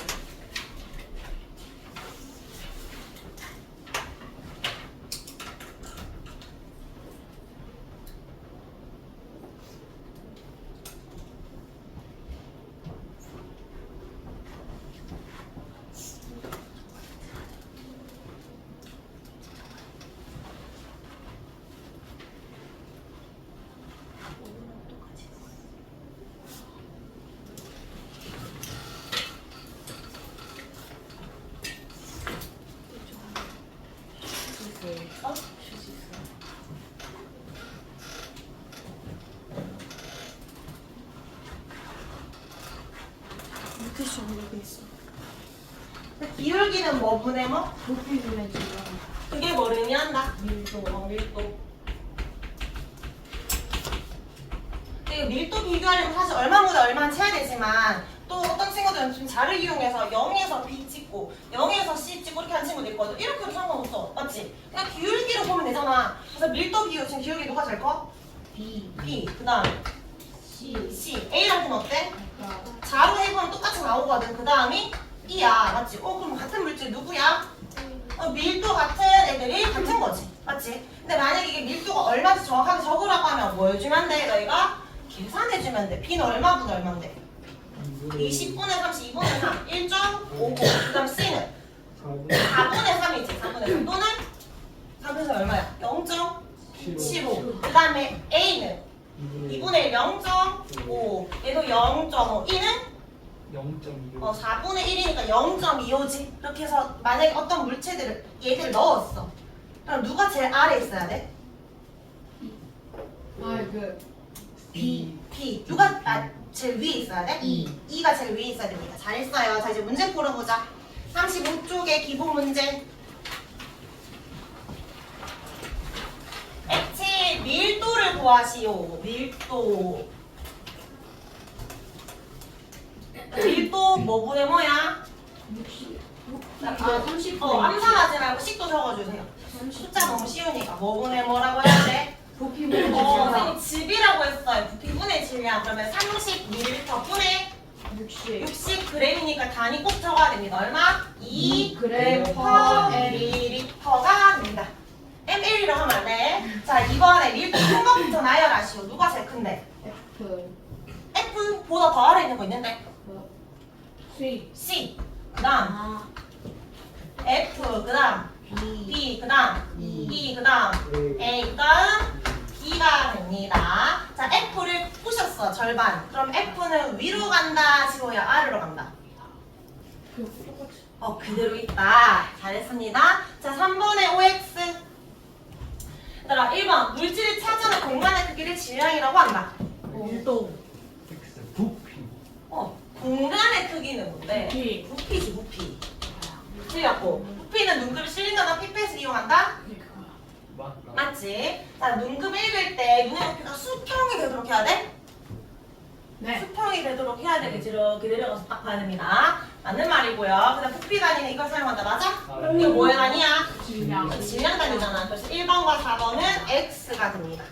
[SPEAKER 1] 기울기는 뭐 분의 뭐?
[SPEAKER 2] 부피분의 질량.
[SPEAKER 1] 그게 뭘 의미한다? 밀도. 근데 밀도 비교하려면 사실 얼마보다 얼마는 채야 되지만 또 어떤 친구들은 좀 자를 이용해서 0에서 B 찍고 0에서 C 찍고 이렇게 하는 친구도 있거든. 이렇게 해도 상관없어. 맞지? 그냥 기울기로 보면 되잖아. 그래서 밀도 비교 지금 기울기 누가 제일 커? B. 그 다음 C. A랑 B는 어때? 자로 해보면 똑같이 나오거든. 그 다음이 B야. 맞지? 그럼 같은 물질 누구야? 밀도 같은 애들이 같은 거지. 맞지? 근데 만약에 이게 밀도가 얼마인지 정확하게 적으라고 하면 뭐 해주면 돼? 너희가 계산해주면 돼. B는 얼마분의 얼만데? 20분의 30, 2분의 3, 1.59. 그 다음 C는 4분의 3이지. 4분의 3 또는 4분의 3 얼마야? 0.15. 그 다음에 A는 2분의 0.5. 얘도 0.5. E는
[SPEAKER 3] 0.25
[SPEAKER 1] 4분의 1이니까 0.25지. 그렇게 해서 만약에 어떤 물체들을 얘들 넣었어. 그럼 누가 제일 아래에 있어야 돼? B. 누가 제일 위에 있어야 돼? E가 제일 위에 있어야 됩니다. 잘했어요. 자, 이제 문제 풀어보자. 35쪽의 기본 문제. 액체의 밀도를 구하시오. 밀도 뭐 분의 뭐야?
[SPEAKER 2] 30.
[SPEAKER 1] 암산하지 말고 식도 적어주세요. 숫자 너무 쉬우니까 뭐 분의 뭐라고 해야 돼?
[SPEAKER 2] 부피분의
[SPEAKER 1] 선생님 집이라고 했어요. 부피분의 질량. 그러면 30ml 분의 60g이니까 단위 꼭 적어야 됩니다. 얼마? 2g per ml가 됩니다. ml이라고 하면 안 돼. 자, 이번에 밀도 큰 것부터 나열하시오. 누가 제일 큰데? F보다 더 아래 있는 거 있는데? C. 그 다음 F. 그 다음 B. 그 다음 E. 그 다음 A. 그 다음 B가 됩니다. 자, F를 푸셨어. 절반. 그럼 F는 위로 간다, 지로야 아래로 간다? 그대로 있다. 잘했습니다. 자, 3번의 OX. 얘들아, 1번. 물질이 차지하는 공간의 크기를 질량이라고 한다.
[SPEAKER 2] 밀도.
[SPEAKER 3] X 부피
[SPEAKER 1] 공간의 크기는 뭔데?
[SPEAKER 2] 부피.
[SPEAKER 1] 부피지, 부피. 틀렸고. 부피는 눈금 실린더나 피펫을 이용한다?
[SPEAKER 3] 맞다
[SPEAKER 1] 맞지? 자, 눈금 읽을 때 눈의 부피가 수평이 되도록 해야 돼?
[SPEAKER 2] 네.
[SPEAKER 1] 수평이 되도록 해야 되겠지. 이렇게 내려가서 딱 봐야 됩니다. 맞는 말이고요. 그 다음 부피 단위는 이걸 사용한다. 맞아? 이게 뭐의 단위야?
[SPEAKER 2] 질량.
[SPEAKER 1] 질량 단위잖아. 그래서 1번과 4번은 X가 됩니다.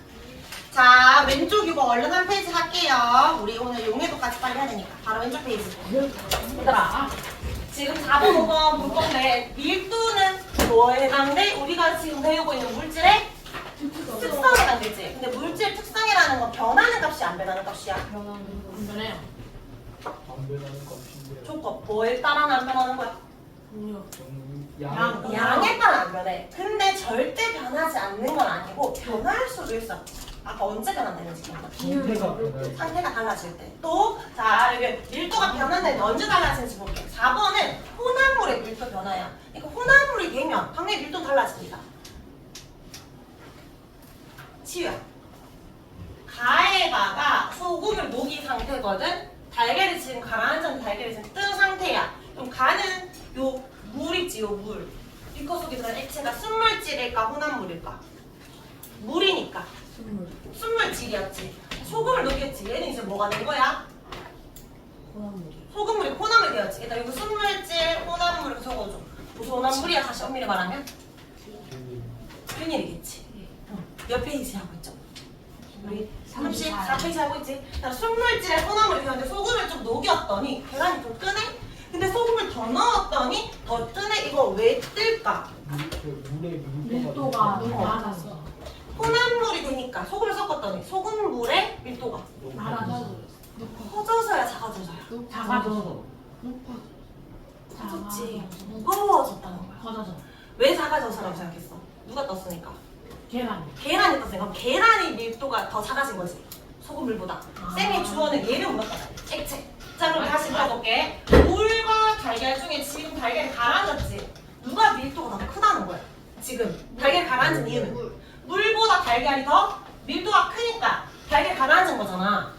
[SPEAKER 1] 자, 왼쪽 이거 얼른 한 페이지 할게요. 우리 오늘 용해도까지 빨리 해야 되니까. 바로 왼쪽 페이지. 얘들아, 지금 4번, 5번 볼 건데 밀도는 뭐에 해당돼? 우리가 지금 배우고 있는 물질의 특성에 해당되지. 근데 물질 특성이라는 건 변하는 값이 안 변하는 값이야.
[SPEAKER 2] 변해요.
[SPEAKER 3] 안 변하는 값인데
[SPEAKER 1] 조건 뭐에 따라는 안 변하는 거야?
[SPEAKER 2] 음료.
[SPEAKER 1] 양에 따라 안 변해. 근데 절대 변하지 않는 건 아니고 변할 수도 있어. 아까 언제 변한다는지 기억나?
[SPEAKER 3] 상태가 변할
[SPEAKER 1] 상태가 달라질 때. 또, 자, 여기 밀도가 변한다는데 언제 달라지는지 볼게. 4번은 혼합물의 밀도 변화야. 그러니까 혼합물이 되면 당연히 밀도는 달라집니다. 치유야. 가에다가 소금을 녹인 상태거든? 달걀이 지금 가라앉은 달걀이 지금 뜬 상태야. 그럼 가는 요 물 있지, 요 물. 비커 속에 들어간 액체가 순물질일까, 혼합물일까? 물이니까.
[SPEAKER 2] 선물.
[SPEAKER 1] 순물질이었지. 소금을 녹였지. 얘는 이제 뭐가 된 거야?
[SPEAKER 2] 호화물이.
[SPEAKER 1] 소금물이 혼합물이 되었지. 일단 여기 순물질, 혼합물 이렇게 적어줘. 무슨 혼합물이야? 다시 엄밀히 말하면? 균일이겠지. 몇 페이지 하고 있죠? 우리 34페이지 하고 있지? 그러니까 순물질에 혼합물이 되었는데 소금을 좀 녹였더니 계란이 좀 뜨네? 근데 소금을 더 넣었더니 더 뜨네? 이거 왜 뜰까?
[SPEAKER 3] 물의
[SPEAKER 2] 밀도가
[SPEAKER 3] 높아서
[SPEAKER 2] 많아서.
[SPEAKER 1] 혼합물이 되니까 소금을 섞었더니 소금물의 밀도가
[SPEAKER 2] 많아서.
[SPEAKER 1] 커져서야 작아져서야.
[SPEAKER 2] 작아져서.
[SPEAKER 1] 커졌지. 무거워졌다는 거야.
[SPEAKER 2] 커져서.
[SPEAKER 1] 왜 작아져서라고 생각했어? 누가 떴으니까?
[SPEAKER 2] 계란.
[SPEAKER 1] 계란이 떴으니까. 그럼 계란이 밀도가 더 작아진 거지. 소금물보다. 쌤이 주어는 얘를 물었다. 액체. 자, 그럼 다시 물어볼게. 물과 달걀 중에 지금 달걀이 가라앉았지. 누가 밀도가 더 크다는 거야? 지금 달걀 가라앉은 이유는 물보다 달걀이 더 밀도가 크니까 달걀 가라앉은 거잖아.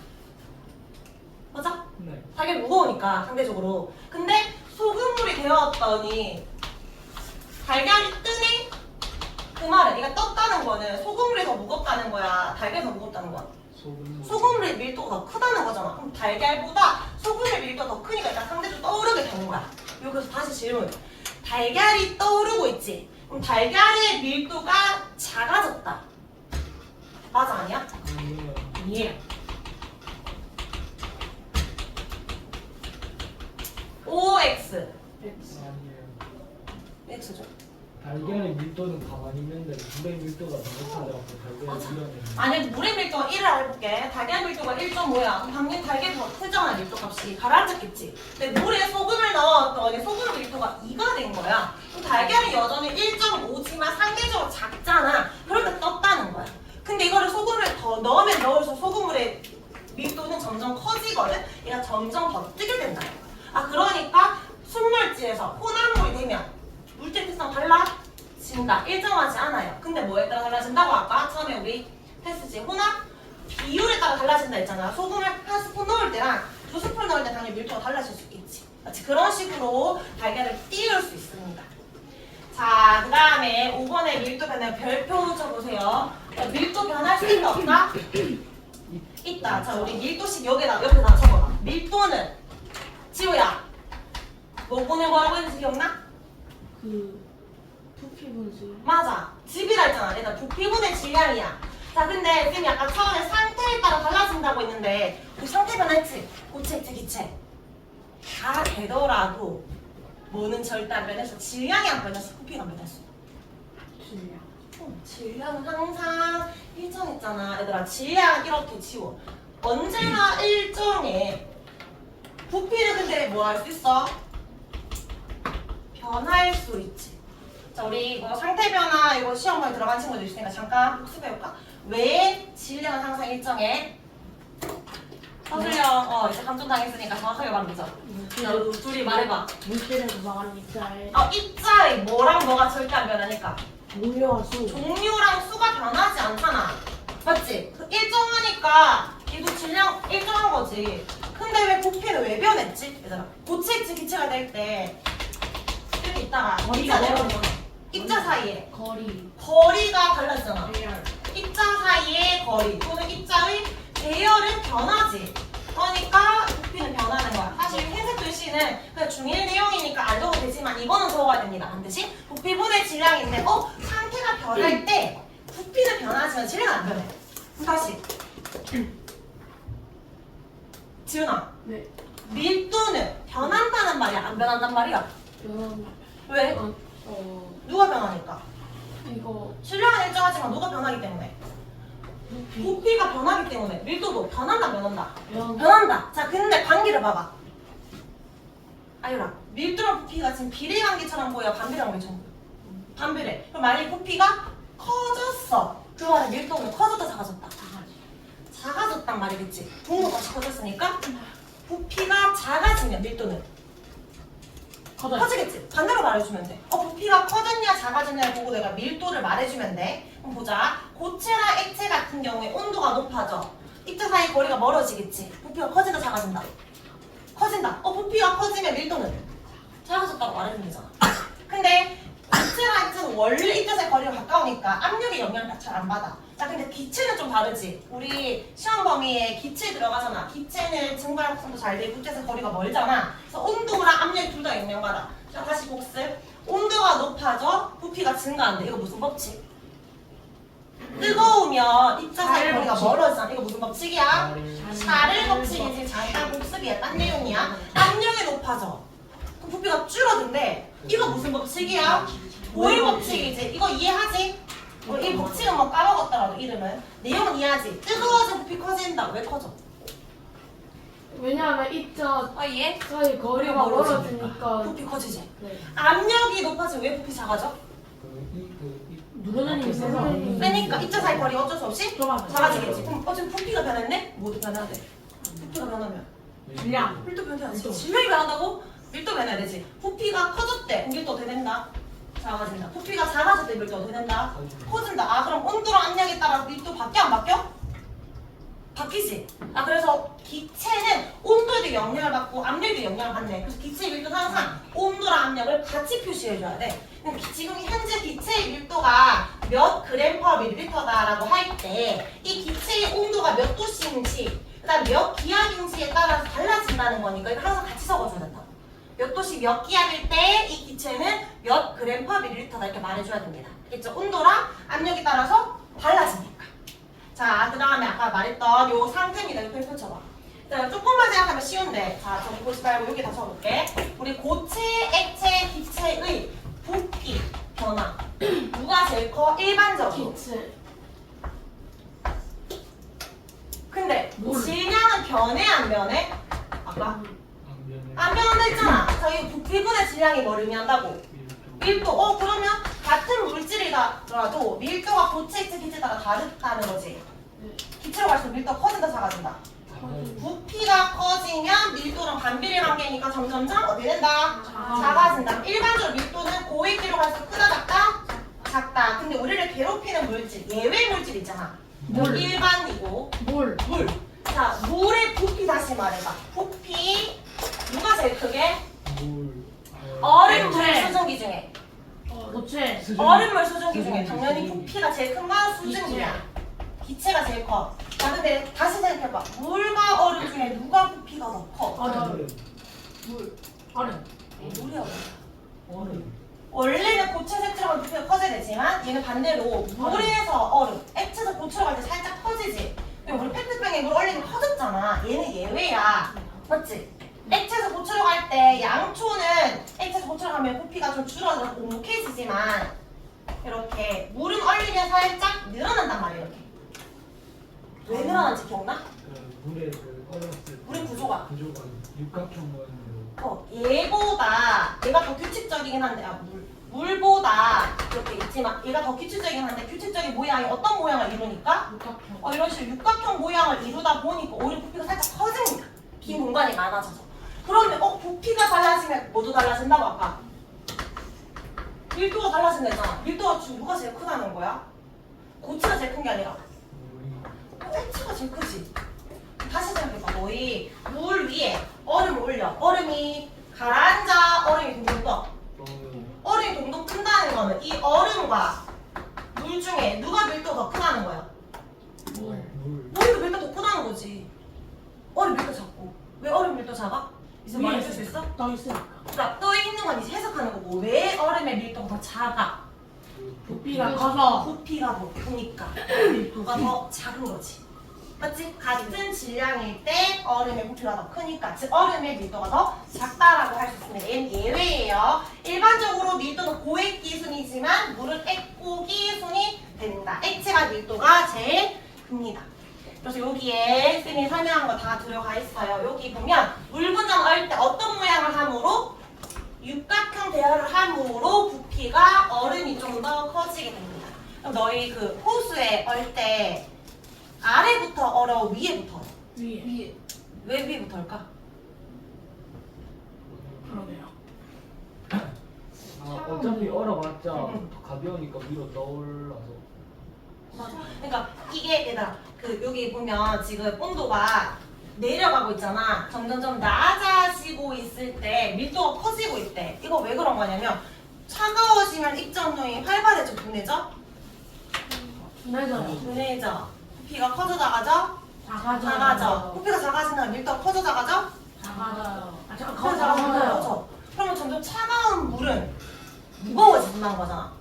[SPEAKER 1] 맞아?
[SPEAKER 3] 네.
[SPEAKER 1] 달걀이 무거우니까 상대적으로. 근데 소금물이 되었더니 달걀이 뜨네? 그 말은 얘가 떴다는 거는 소금물이 더 무겁다는 거야? 달걀이 더 무겁다는 거야? 소금물의 밀도가 더 크다는 거잖아. 그럼 달걀보다 소금의 밀도가 더 크니까 일단 상대적으로 떠오르게 되는 거야. 여기서 다시 질문. 달걀이 떠오르고 있지? 그럼 달걀의 밀도가 작아졌다. 맞아, 아니야?
[SPEAKER 3] 아니요.
[SPEAKER 1] 아니에요. OX.
[SPEAKER 3] 아니에요.
[SPEAKER 1] X죠.
[SPEAKER 3] 달걀의 밀도는 가만히 있는데 물의 밀도가 너무 찾아갖고
[SPEAKER 1] 맞아.
[SPEAKER 3] 달걀이 밀어내는.
[SPEAKER 1] 아니, 물의 밀도가 1을 해볼게. 달걀 밀도가 1.5야. 그럼 당연히 달걀이 더 크잖아, 밀도 값이. 가라앉았겠지. 근데 물에 소금을 넣었더니 소금 밀도가 2가 된 거야. 그럼 달걀이 여전히 1.5지만 상대적으로 작잖아. 그러니까 떴다는 거야. 근데 이거를 소금을 더 넣으면 넣을수록 소금물의 밀도는 점점 커지거든? 얘가 점점 더 뜨게 된다는 거야. 아, 그러니까 순물질에서 혼합물이 되면 물질 특성 달라진다. 일정하지 않아요. 근데 뭐에 따라 달라진다고 아까 처음에 우리 했었지. 혼합 비율에 따라 달라진다 했잖아. 소금을 한 스푼 넣을 때랑 2스푼 넣을 때 당연히 밀도가 달라질 수 있겠지. 마치 그런 식으로 달걀을 띄울 수 있습니다. 자, 그 다음에 5번의 밀도 변화 별표 쳐보세요. 밀도 변할 수 있다 없다? 있다. 자, 우리 밀도식 여기다 옆에다 적어봐. 밀도는 지우야. 뭐 보는 거라고 했는지 기억나?
[SPEAKER 2] 그 부피 분수.
[SPEAKER 1] 맞아. 집이라 했잖아. 얘가 부피분의 질량이야. 자, 근데 쌤이 아까 처음에 상태에 따라 달라진다고 했는데 그 상태 변했지? 고체, 액체, 기체. 다 되더라도 뭐는 절대 안 변했어. 질량이 안 변했어. 부피가 안 변했어.
[SPEAKER 2] 질량.
[SPEAKER 1] 질량은 항상 일정했잖아. 얘들아, 질량 이렇게 지워. 언제나 일정해. 부피는 근데 뭐 할 수 있어? 변할 수 있지. 자, 우리 이거 상태 변화 이거 시험에 들어간 친구들 있으니까 잠깐 복습해볼까? 왜 질량은 항상 일정해? 서술형 이제 감점 당했으니까 정확하게 말해보자. 자, 둘이 말해봐.
[SPEAKER 2] 물질에서 말하는 입자의
[SPEAKER 1] 입자의 뭐랑 뭐가 절대 안 변하니까?
[SPEAKER 2] 종류와 수.
[SPEAKER 1] 종류랑 수가 변하지 않잖아. 맞지? 그 일정하니까 얘도 질량 일정한 거지. 근데 왜 부피는 왜 변했지? 얘들아, 고체, 액체, 기체가 될 때 이렇게 있다가
[SPEAKER 2] 거리가 멀어져.
[SPEAKER 1] 입자 사이에
[SPEAKER 2] 거리가
[SPEAKER 1] 달라지잖아.
[SPEAKER 2] 대열.
[SPEAKER 1] 입자 사이의 거리 또는 입자의 대열은 변하지. 그러니까 부피는 변하는 거야. 사실 흰색도 글씨는 그냥 중1 내용이니까 안 적어도 되지만 이거는 적어야 됩니다. 반드시 부피분의 질량인데 상태가 변할 때 부피는 변하지만 질량은 안 변해. 그럼 다시 지훈아,
[SPEAKER 2] 네.
[SPEAKER 1] 밀도는 변한다는 말이야? 안 변한단 말이야? 왜? 누가 변하니까?
[SPEAKER 2] 이거
[SPEAKER 1] 질량은 일정하지만 누가 변하기 때문에? 부피가 변하기 때문에 밀도도 변한다 안 변한다? 변한다. 자 근데 관계를 봐봐. 아유라, 밀도랑 부피가 지금 비례관계처럼 보여? 반비례관계처럼 보여? 반비례. 그럼 만약에 부피가 커졌어. 그 말은 밀도는 커졌다 작아졌다? 작아졌단 말이겠지. 분모가 다시 커졌으니까 부피가 작아지면 밀도는 커지겠지. 반대로 말해주면 돼. 부피가 커졌냐 작아졌냐 보고 내가 밀도를 말해주면 돼. 그럼 보자. 고체랑 액체 같은 경우에 온도가 높아져. 입자 사이 거리가 멀어지겠지. 부피가 커진다 작아진다? 커진다. 부피가 커지면 밀도는 작아졌다고 말해주면 되잖아. 근데 고체랑 액체는 원래 입자 사이 거리가 가까우니까 압력의 영향을 잘 안 받아. 자 근데 기체는 좀 다르지. 우리 시험 범위에 기체 들어가잖아. 기체는 증발 확산도 잘 돼. 입자 사이 거리가 멀잖아. 그래서 온도랑 압력이 둘 다 영향받아. 자 다시 복습. 온도가 높아져 부피가 증가한대. 이거 무슨 법칙? 뜨거우면 입자 사이
[SPEAKER 2] 샤를
[SPEAKER 1] 거리가
[SPEAKER 2] 법칙.
[SPEAKER 1] 멀어지잖아. 이거 무슨 법칙이야? 샤를 법칙이지. 잠깐 복습이야. 딴 내용이야. 압력이 높아져. 그럼 부피가 줄어든대. 이거 무슨 법칙이야? 보일 법칙이지. 이거 이해하지? 이 법칙은 뭐 까먹었더라도 이름은. 내용은 이해하지? 뜨거워져 부피 커진다. 왜 커져?
[SPEAKER 2] 왜냐하면 입자
[SPEAKER 1] 이해?
[SPEAKER 2] 사이 거리가 멀어지니까
[SPEAKER 1] 부피 커지지?
[SPEAKER 2] 네.
[SPEAKER 1] 압력이 높아지면 왜 부피 작아져?
[SPEAKER 2] 누르는 힘이 세서
[SPEAKER 1] 그러니까 입자 사이 거리 어쩔 수 없이
[SPEAKER 2] 좁아져.
[SPEAKER 1] 작아지겠지. 그럼 어차피 부피가 변했네? 모두 변해야 돼. 부피가 변하면
[SPEAKER 2] 질량
[SPEAKER 1] 밀도 변해야지.
[SPEAKER 2] 밀도.
[SPEAKER 1] 질량이 변한다고? 밀도 변해야 되지. 부피가 커졌대. 밀도 어떻게 된다? 작아진다. 부피가 작아졌대. 밀도 어떻게 된다? 커진다. 그럼 온도랑 압력에 따라 밀도 바뀌어 안 바뀌어? 바뀌지. 그래서 기체는 온도에도 영향을 받고 압력에도 영향을 받네. 그래서 기체의 밀도는 항상 온도랑 압력을 같이 표시해줘야 돼. 근데 지금 현재 기체의 밀도가 몇 그램 퍼 밀리리터다라고 할 때 이 기체의 온도가 몇 도씨인지 그다음 몇 기압인지에 따라서 달라진다는 거니까 이거 항상 같이 적어줘야 된다. 몇 도씨 몇 기압일 때 이 기체는 몇 그램 퍼 밀리리터다 이렇게 말해줘야 됩니다. 알겠죠? 온도랑 압력에 따라서 달라지니까. 자, 그 다음에 아까 말했던 요 상태입니다. 이거 펼쳐봐. 자, 조금만 생각하면 쉬운데. 자, 저기 보지 말고 여기 다 적어볼게. 우리 고체, 액체, 기체의 부피 변화. 누가 제일 커? 일반적으로.
[SPEAKER 2] 기체
[SPEAKER 1] 근데
[SPEAKER 2] 뭘?
[SPEAKER 1] 질량은 변해 안 변해? 아까? 안 변한다 했잖아. 자, 이 부피분의 질량이 뭘 의미한다고? 밀도. 그러면 같은 물질이더라도 밀도가 고체, 액체, 기체에 따라 다르다는 거지. 기체로 갈수록 밀도가 커진다, 작아진다. 부피가 커지면 밀도랑 반비례 관계니까 점점점 어떻게 된다? 작아진다. 일반적으로 밀도는 고액기로 갈수록 크다, 작다? 작다. 근데 우리를 괴롭히는 물질, 예외 물질 있잖아.
[SPEAKER 2] 물.
[SPEAKER 1] 일반이고
[SPEAKER 2] 물
[SPEAKER 1] 물. 자, 물의 부피 다시 말해봐. 부피 누가 제일 크게? 얼음물
[SPEAKER 2] 액체.
[SPEAKER 1] 수증기 중에.
[SPEAKER 2] 고체
[SPEAKER 1] 얼음물 수증기 중에 당연히 부피가 제일 큰 건 수증기야. 기체가 제일 커. 자, 근데 다시 생각해봐. 물과 얼음 중에 누가 부피가 더 커?
[SPEAKER 2] 얼음 얼음
[SPEAKER 1] 물이 얼음. 원래는 고체 색처럼 부피가 커져야 되지만 얘는 반대로 물에서 얼음, 액체에서 고체로 갈 때 살짝 커지지. 근데 우리 페트병에 물 얼리면 커졌잖아. 얘는 예외야. 맞지? 액체에서 고체로 갈 때 양초는 액체에서 고체로 가면 부피가 좀 줄어들어서 눅눅해지지만 이렇게 물은 얼리면 살짝 늘어난단 말이야. 이렇게. 왜 늘어난지 기억나?
[SPEAKER 3] 물의 그 얼었을 때
[SPEAKER 1] 물의 구조가.
[SPEAKER 3] 육각형 모양으로
[SPEAKER 1] 얘보다 얘가 더 규칙적이긴 한데 물보다 이렇게 있지만 얘가 더 규칙적이긴 한데 규칙적인 모양이 어떤 모양을 이루니까
[SPEAKER 2] 육각형
[SPEAKER 1] 이런 식으로 육각형 모양을 이루다 보니까 오히려 부피가 살짝 커집니다. 빈 공간이 많아져서. 그러면 부피가 달라지면 뭐도 달라진다고 아까? 밀도가 달라진다 했잖아. 밀도가 지금 누가 제일 크다는 거야? 고체가 제일 큰 게 아니라 액체가 제일 크지. 다시 생각해봐. 너희 물 위에 얼음을 올려. 얼음이 가라앉아 얼음이 동동 떠. 얼음이 동동 뜬다는 거는 이 얼음과 물 중에 누가 밀도가 더 크다는 거야?
[SPEAKER 2] 물
[SPEAKER 1] 물이 밀도 더 크다는 거지. 얼음 밀도 작고. 왜 얼음 밀도 작아? 이제 말해줄 수 있어?
[SPEAKER 2] 떠 있으니까.
[SPEAKER 1] 그러니까 떠 있는 건 이제 해석하는 거고 왜 얼음의 밀도가 더 작아?
[SPEAKER 2] 부피가 커서.
[SPEAKER 1] 부피가 더 크니까 밀도가 더 작은 거지. 맞지? 같은 질량일 때 얼음의 부피가 더 크니까 즉 얼음의 밀도가 더 작다라고 할 수 있습니다. 얘는 예외예요. 일반적으로 밀도는 고액기순이지만 물은 액고기순이 된다. 액체가 밀도가 제일 큽니다. 그래서 여기에 쌤이 설명한 거 다 들어가 있어요. 여기 보면 물 분자를 얼 때 어떤 모양을 함으로 육각형 대열을 함으로 부피가 얼음이 좀 더 커지게 됩니다. 그럼 너희 그 호수에 얼 때 아래부터 얼어 위에부터 얼어?
[SPEAKER 2] 위에.
[SPEAKER 1] 왜 위에부터 얼까?
[SPEAKER 2] 그러네요.
[SPEAKER 3] 어차피 얼어봤자 더 가벼우니까 위로 떠올라서.
[SPEAKER 1] 맞아. 그러니까 이게 얘들아 그 여기 보면 지금 온도가 내려가고 있잖아. 점점점 낮아지고 있을 때 밀도가 커지고 있대. 이거 왜 그런 거냐면 차가워지면 입자운동이 활발해져 둔해져?
[SPEAKER 2] 분해져요.
[SPEAKER 1] 둔해져. 부피가 커져 작아져?
[SPEAKER 2] 작아져요.
[SPEAKER 1] 작아져. 부피가 작아지면 밀도가 커져 작아져?
[SPEAKER 2] 작아져요. 아, 잠깐
[SPEAKER 1] 커져
[SPEAKER 2] 작아져요.
[SPEAKER 1] 작아져. 그러면 점점 차가운 물은 무거워진다는 거잖아.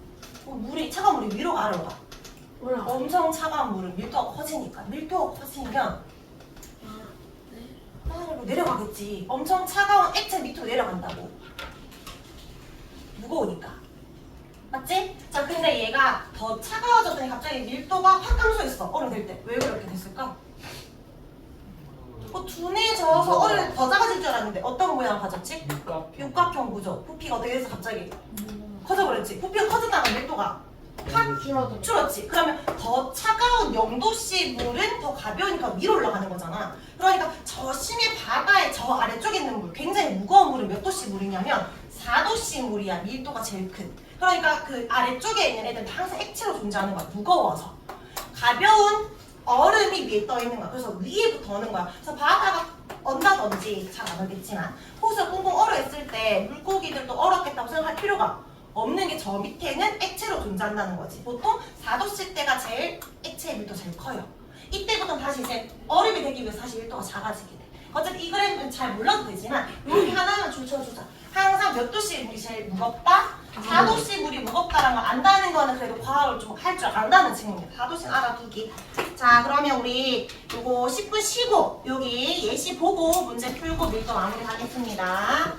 [SPEAKER 1] 물이 차가운 물이 위로 아래로 가.
[SPEAKER 2] 올라.
[SPEAKER 1] 엄청 차가운 물은 밀도가 커지니까 밀도가 커지면 아래로 내려가겠지. 엄청 차가운 액체 밑으로 내려간다고. 무거우니까. 맞지? 자, 근데 얘가 더 차가워졌더니 갑자기 밀도가 확 감소했어. 얼음 될 때. 왜 그렇게 됐을까? 둔해져서 얼음이 더 작아질 줄 알았는데 어떤 모양을 가졌지? 육각형 구조. 부피가 어떻게 돼서 갑자기 커져버렸지. 부피가 커진다는 건 밀도가 확 줄었지. 그러면 더 차가운 0도씨 물은 더 가벼우니까 위로 올라가는 거잖아. 그러니까 저 심해 바다의 저 아래쪽에 있는 물, 굉장히 무거운 물은 몇 도씨 물이냐면 4도씨 물이야. 밀도가 제일 큰. 그러니까 그 아래쪽에 있는 애들은 항상 액체로 존재하는 거야. 무거워서. 가벼운 얼음이 위에 떠 있는 거야. 그래서 위에부터 오는 거야. 그래서 바다가 언다든지 잘 안 오겠지만 호수가 꽁꽁 얼어 있을 때 물고기들도 얼었겠다고 생각할 필요가 없는 게 저 밑에는 액체로 존재한다는 거지. 보통 4도씨 때가 제일 액체의 밀도 제일 커요. 이때부터 다시 이제 얼음이 되기 위해서 다시 밀도가 작아지게 돼. 어차피 이 그램은 잘 몰라도 되지만 여기 하나만 줄 쳐주자. 항상 몇 도씨 물이 제일 무겁다? 4도씨 물이 무겁다라는 걸 안다는 거는 그래도 과학을 좀 할 줄 안다는 친구입니다. 4도씨 알아두기. 자, 그러면 우리 요거 10분 쉬고 여기 예시 보고 문제 풀고 밀도 마무리 하겠습니다.